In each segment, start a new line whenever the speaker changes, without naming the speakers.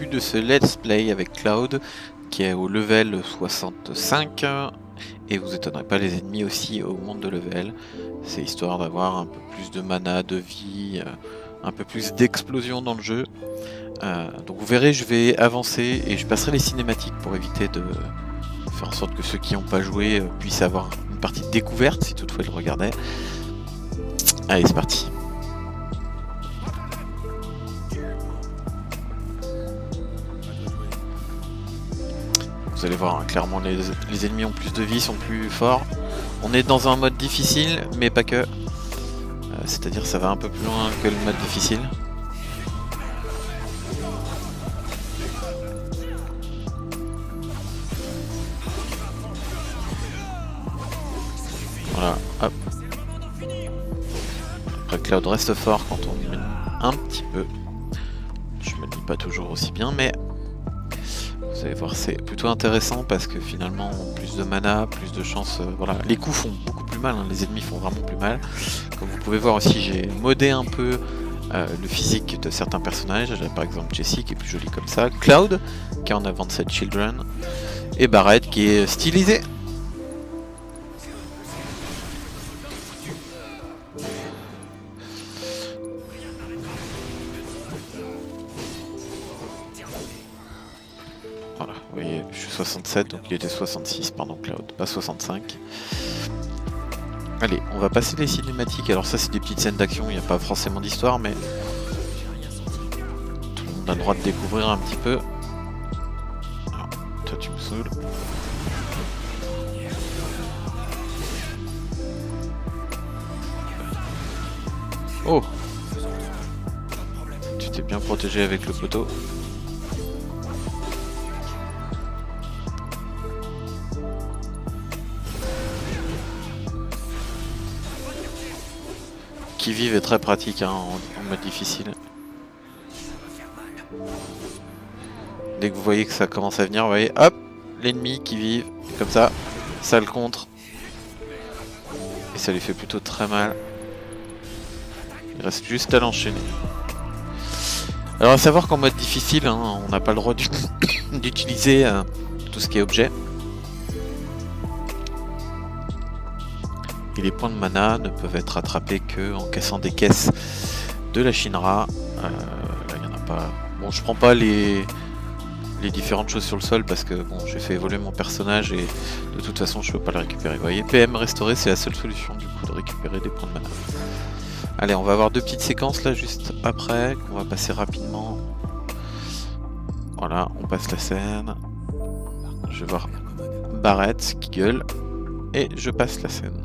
début de ce let's play avec Cloud qui est au level 65 et vous étonnerez pas, les ennemis aussi augmentent de level. C'est histoire d'avoir un peu plus de mana, de vie, un peu plus d'explosion dans le jeu. Donc vous verrez, je vais avancer et je passerai les cinématiques pour éviter de faire en sorte que ceux qui n'ont pas joué puissent avoir une partie de découverte si toutefois ils le regardaient. Allez, c'est parti. Vous allez voir, hein, clairement les ennemis ont plus de vie, sont plus forts. On est dans un mode difficile, mais pas que. C'est-à-dire ça va un peu plus loin que le mode difficile. Voilà, hop. Après Cloud reste fort quand on mine un petit peu. Je me le dis pas toujours aussi bien, mais vous allez voir, c'est plutôt intéressant parce que finalement, plus de mana, plus de chance. Voilà, les coups font beaucoup plus mal, hein, les ennemis font vraiment plus mal. Comme vous pouvez voir aussi, j'ai modé un peu le physique de certains personnages. J'ai par exemple Jessie qui est plus jolie comme ça, Cloud qui est en Advanced Children, et Barret qui est stylisé. Voilà, vous voyez, je suis 67, donc il était 66, pardon Cloud, pas 65. Allez, on va passer les cinématiques. Alors ça c'est des petites scènes d'action, il n'y a pas forcément d'histoire, mais tout le monde a le droit de découvrir un petit peu. Alors, toi tu me saoules. Oh! Tu t'es bien protégé avec le poteau. Qui vive est très pratique, hein, en mode difficile. Dès que vous voyez que ça commence à venir, vous voyez, hop, l'ennemi qui vive, comme ça le contre. Et ça lui fait plutôt très mal. Il reste juste à l'enchaîner. Alors à savoir qu'en mode difficile, hein, on n'a pas le droit d'utiliser tout ce qui est objet. Et les points de mana ne peuvent être attrapés que en cassant des caisses de la Shinra. Là, il n'y en a pas. Bon, je prends pas les différentes choses sur le sol parce que bon, j'ai fait évoluer mon personnage et de toute façon, je peux pas les récupérer. Vous voyez, PM restauré, c'est la seule solution du coup de récupérer des points de mana. Allez, on va avoir deux petites séquences là juste après qu'on va passer rapidement. Voilà, on passe la scène. Je vais voir Barret qui gueule et je passe la scène.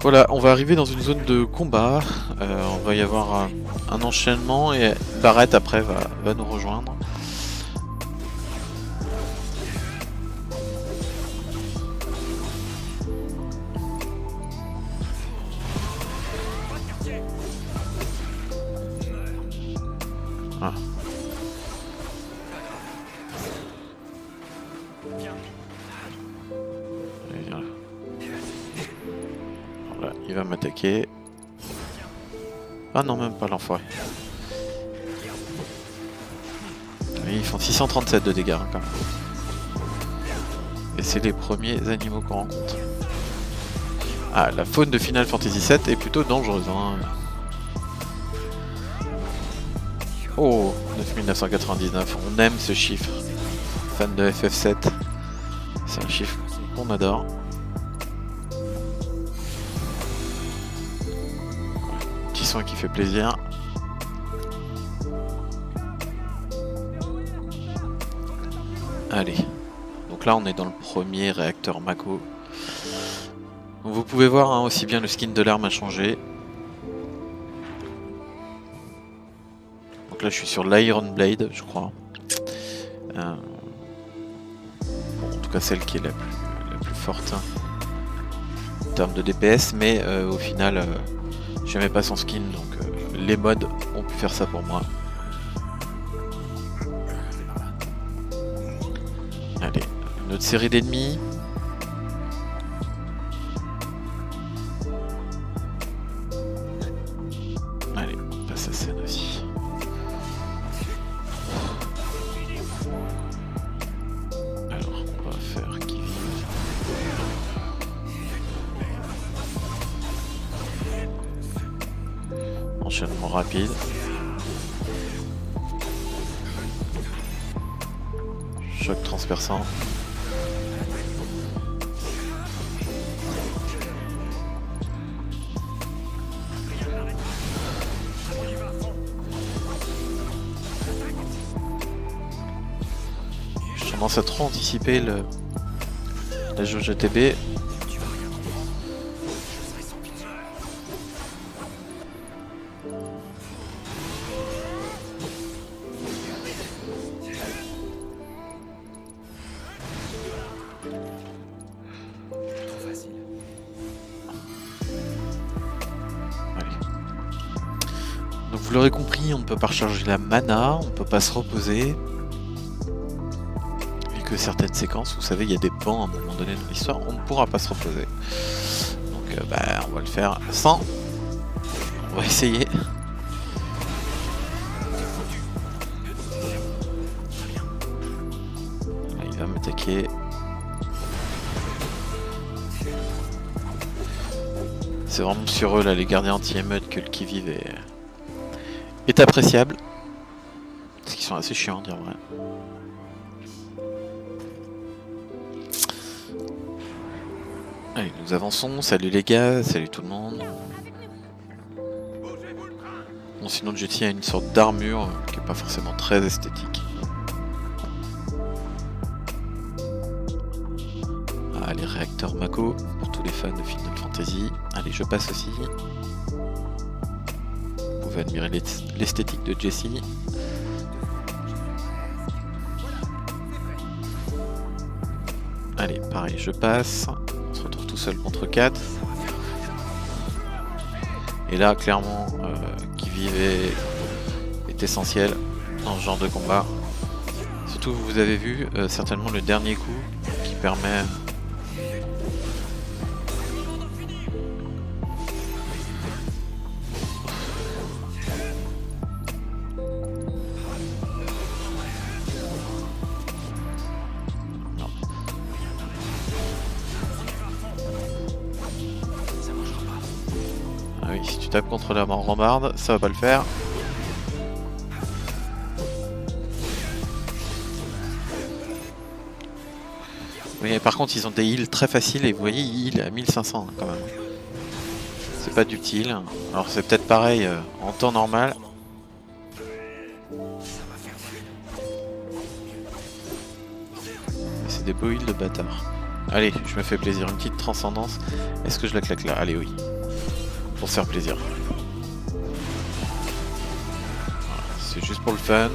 Voilà, on va arriver dans une zone de combat, on va y avoir un enchaînement et Barret après va nous rejoindre. Ah. Il va m'attaquer. Ah non, même pas l'enfoiré. Ils font 637 de dégâts hein, quand même. Et c'est les premiers animaux qu'on rencontre. Ah, la faune de Final Fantasy VII est plutôt dangereuse. Hein. Oh, 9999, on aime ce chiffre. Fan de FF7. C'est un chiffre qu'on adore. Qui fait plaisir. Allez, donc là on est dans le premier réacteur Mako. Donc vous pouvez voir hein, aussi bien le skin de l'arme a changé. Donc là je suis sur l'Iron Blade je crois. Bon, en tout cas celle qui est la plus forte hein, en termes de DPS, mais au final j'aimais pas son skin, donc les mods ont pu faire ça pour moi. Allez, une autre série d'ennemis. Allez, on passe à scène aussi. rapide. Choc transperçant. J'ai tendance à trop anticiper la jauge ATB. Donc vous l'aurez compris, on ne peut pas recharger la mana, on ne peut pas se reposer. Et que certaines séquences, vous savez, il y a des pans à un moment donné dans l'histoire, on ne pourra pas se reposer. Donc on va le faire sans. On va essayer. Là, il va m'attaquer. C'est vraiment sur eux là, les gardiens anti-émeute, que le qui-vive est appréciable. Parce qu'ils sont assez chiants, dire vrai. Allez, nous avançons. Salut les gars, salut tout le monde. Bon, sinon Jetty a une sorte d'armure qui est pas forcément très esthétique. Ah, les réacteurs Mako pour tous les fans de Final Fantasy. Allez, je passe aussi. Vous pouvez admirer l'esthétique de Jessie. Allez, pareil, je passe. On se retrouve tout seul contre 4. Et là, clairement, qui-vive est essentiel dans ce genre de combat. Surtout, vous avez vu, certainement le dernier coup qui permet... Ah oui, si tu tapes contre la rambarde, ça va pas le faire. Oui, par contre, ils ont des heals très faciles et vous voyez, il est à 1500 quand même. C'est pas du petit heal. Alors c'est peut-être pareil en temps normal. Mais c'est des beaux heals de bâtard. Allez, je me fais plaisir, une petite transcendance. Est-ce que je la claque là? Allez, oui. Pour se faire plaisir. Voilà, c'est juste pour le fun.